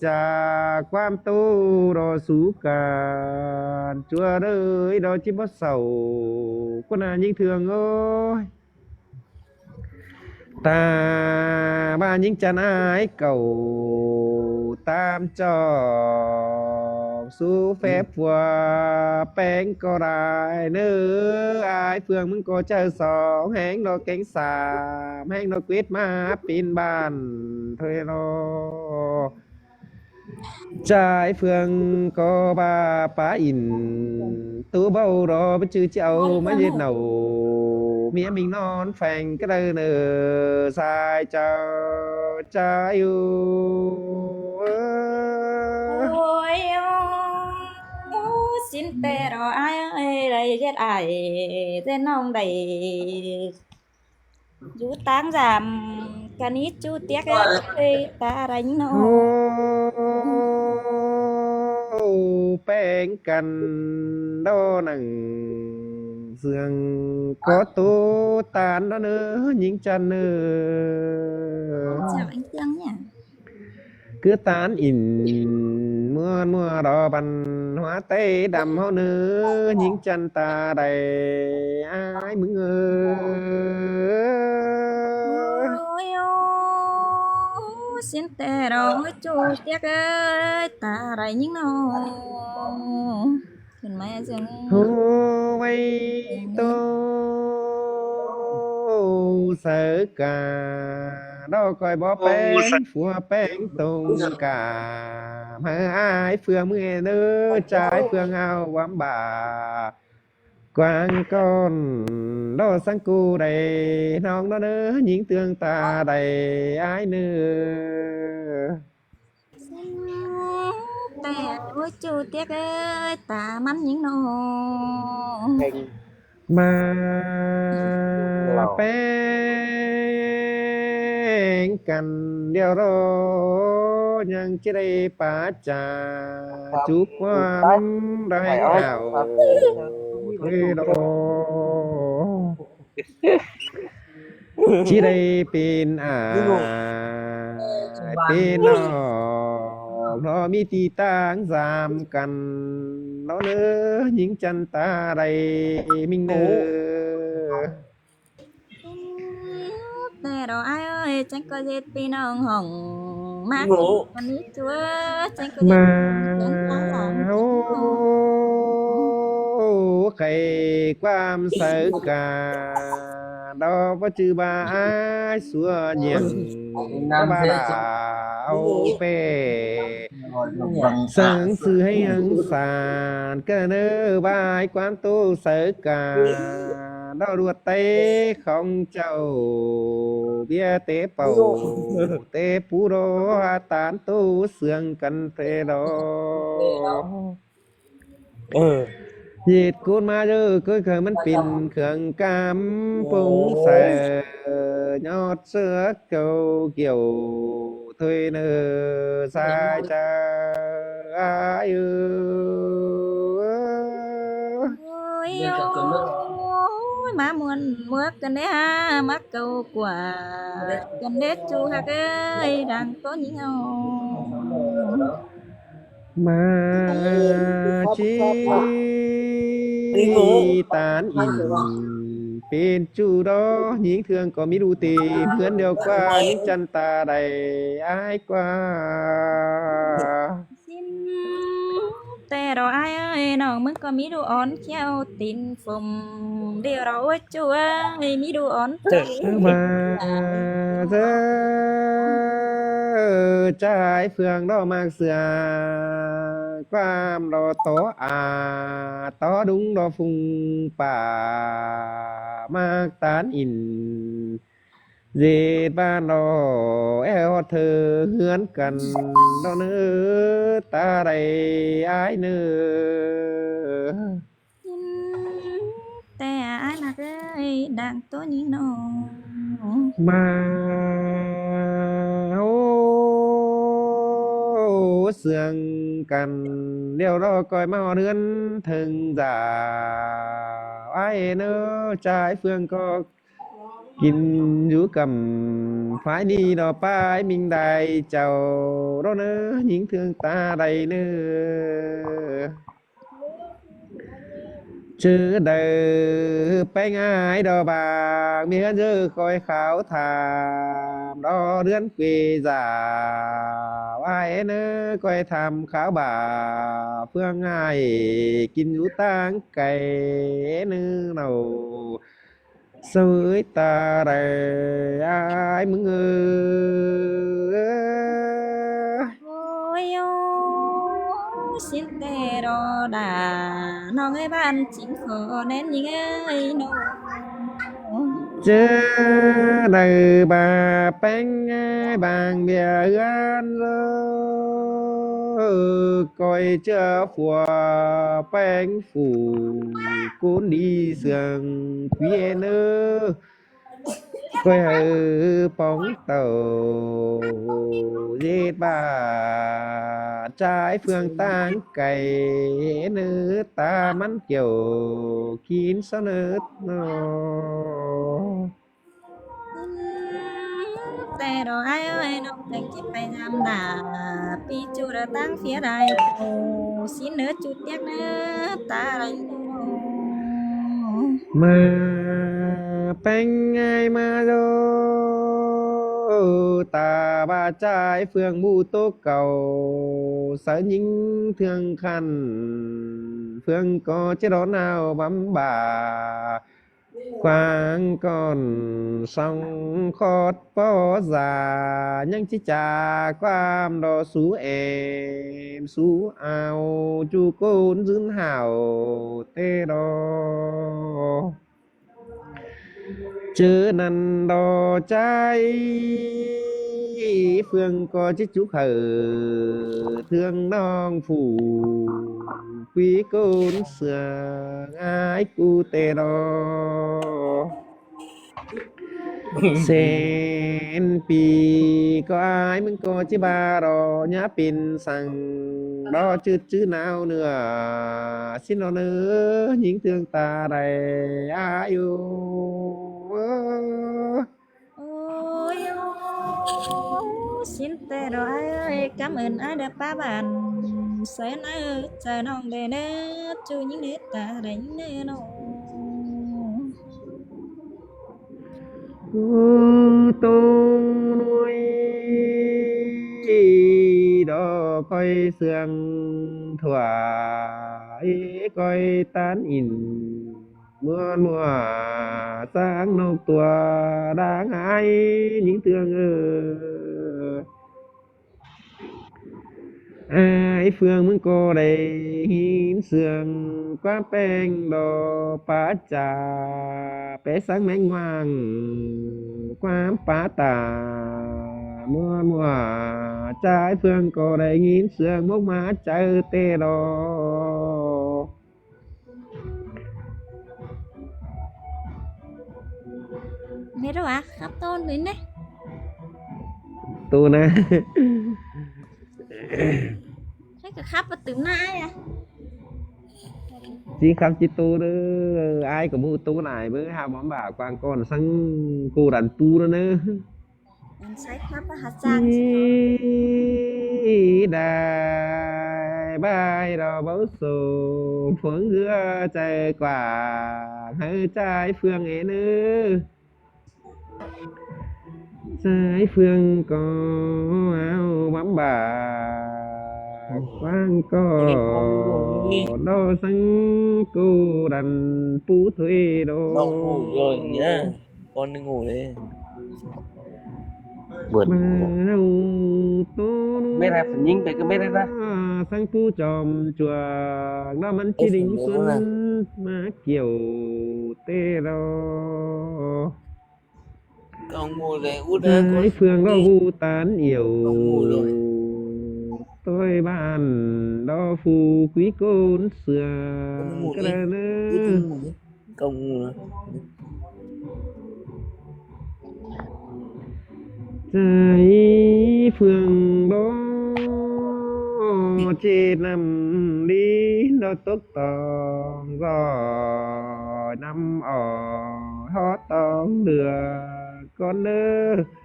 จากความตู้รอสู่การจัวเลยดอกจิบ่เศร้าคนน่ะยิ่งเทืองโอ้ยตาบ้านยิ่งจันอายเก่าตามจอกสู่แฟบฟัวแป้งก็ได้เนื้ออายเฟืองมึงก็เจอสองแหงดอกเก่งสามแหงดอกกวิดมาปีนบ้านเธอรอจ่ายเฟืองก็บาปาอินตู้เบารอไปชื่อเจ้ามาเย็ดเหนาเมียมิงนอนแฝงก็ได้เนอสายเจ้าใจอยู่ Ôi xin tè rồi ai đây chết ai tên nong đầy chú táng giảm cả nít chú tiếc ta đánh nó แป้งกันดอหนังเสืองcó tố tàn đó nữa những chân nữa chào anh Tương nhỉ cứ tán in mưa mưa đỏ bắn hóa tê đầm hao nữa những chân ta đầy ai mừng ôi xin tè rồi chú tiếc ta đánh nóขึ้นมาจัง Ôi tô sợ cả đó coi bó bén phùa bén tung cả mà ai phương mưa nữa trái phương ao quắm bà quang con đó sang cu đầy non đó nữa những tương ta đầy ai nữaแต่โอ้ยจูเตียกเอ้ยตามันยิงโน มาแป้งกันเดี๋ยวรอยังจะได้ปาจาจุกความได้เอาเฮ้ดอจิได้เป็นเป็นนอกเพราะมีที่ต่างสามกันเนาะเด้อหญิงจันตาใดมิงเด้อแต่ดอกอ้ายเอ้ยจังก็เฮ็ดพี่น้องห้องมากวันนี้จัวจังก็เฮ็ด มา จังตาหลัง โอ้ใครความเสิกาดอกว่าจือบาอ้ายสัวเยียงบาดาเอาเป้สังสื่อให้ยังสารก็เนอบายความตู้เสิกาดอกรวดเตของเจ้าเบียเตเป่าเตปูโรตานตู้เสื่องกันเตดอเหตุกูนมาเด้อเคยมันเป็นเครื่องกำปรุงใส่ยอดเสือเก่าเกี่ยวถอยเนอสายจาอายุ ôi ôi má muôn mướtกันได้ฮะมักเก่ากว่ากันเด็ดจูฮักเอ้ยดังต้นยิงเอา มาจีตานอินเป็นจูดอหญิงเทืองก็มีดูตีเพื่อนเดียวกว่าหญิงจันตาใดอายกว่า xin แต่ดอกอ้ายเอ้ยน้องมึงก็มีดูอ่อนเขียวตินฝมเดี๋ยวเราจัวมีดูอ่อน มาเด้อจ่ายเฟืองดอกมากเสือความรอโตต่อดุงดอฟุงป่ามากตานอินเจดบ้านดอแอวเธอเฮือนกันดอเนื้อตาใดอายเนื้อ แต่อ้ายนักเอ้ยดังต้นยิงโน มาโอ้เสื่องกันเดี๋ยวรอคอยมาฮอดเรือนถึงดาวอ้ายเน้อจ่ายเฟืองก็ kinh rú cầm phải đi đó phải mình đại chầu đó nữa những thương ta đầy nữa chứ đời bánh ai đó bà miễn dư khói khảo thàm đó đứa quỳ giả ai nữa coi tham khảo bà phương ai kinh rú tang cày nữ nào sới ta đây ai mừng ôi ô xin tê đò đà nó người bạn chính khó nên những ấy nô chứ đời bà bánh bằng bia gan coi chưa phùa bánh phủ cuốn đi giường quý nữ coi hư bóng tàu giết bà trái phương tan cày nữ ta mắn kiểu kín sao nữ tê đò ai ơi nó thành chip phải làm đà pi chu đã tăng phía đại ồ xin nữa chút tiếc nữa ta đánh mà bánh ai mà đô ta ba trái phương bu tố cầu sở những thương khăn phương có chế độ nào bấm bà quang còn sông khót bó già nhưng chỉ trà quam đo sú em sú ao chu côn dưỡng hảo tê đo chớ năn đo trái phương có chiếc chú khờ thương non phủ quý côn sương ái cu tê đo sen pi có ai mình có chứ ba đo nhá pin sang đó chứ nào nữa xin nó nữa những thương ta đây ai yêu ôi ô xin tê đò ai ơi cảm ơn ai đã phá bạn sẽ nói chờ non để nữa chú những nét ta đánh nữa nó tôi nuôi đó coi sương thoải coi tán in mưa mùa sáng nộp tua đáng ai những thương ai phương muốn cô đây hiến sương quá beng đồ phá trà bé sáng mánh ngoan quá phá tà mùa mùa trái phương cô đây hiến sương mốc má trái tê đồ mẹ đâu à khắp tôn đến đấy tu nè thấy cả khắp và từ nay à chỉ khắp chỉ tu đó ai cũng mua tu này với hai món bà quan con sang cô đàn tu đó nữa anh sai khắp và hạt sang đại bài đò báo sổ phương gưa chạy quả hơi trái phương ấy nữa trái phương có áo bám bà quang có đo sang cô đàn phú thuê đô Con ngủ rồi nhá. Con đi ngủ đi. Buồn. Mấy ra phải nhìn về cái mấy ra. sang phú tròm chùa nó vẫn chỉ đỉnh xuân má kiểu tê đô Con ngủ rồi út ra. trái phương đó vu tán yêu Con ngủ rồi. tôi bàn đo phù quý côn Con ngủ sương đi. cái Út nữa ra ngủ đi. Con ngủ rồi. trái phương đó trên nằm đi nó tốt tòn rồi năm ở hót to องเดือก่อนเด้อ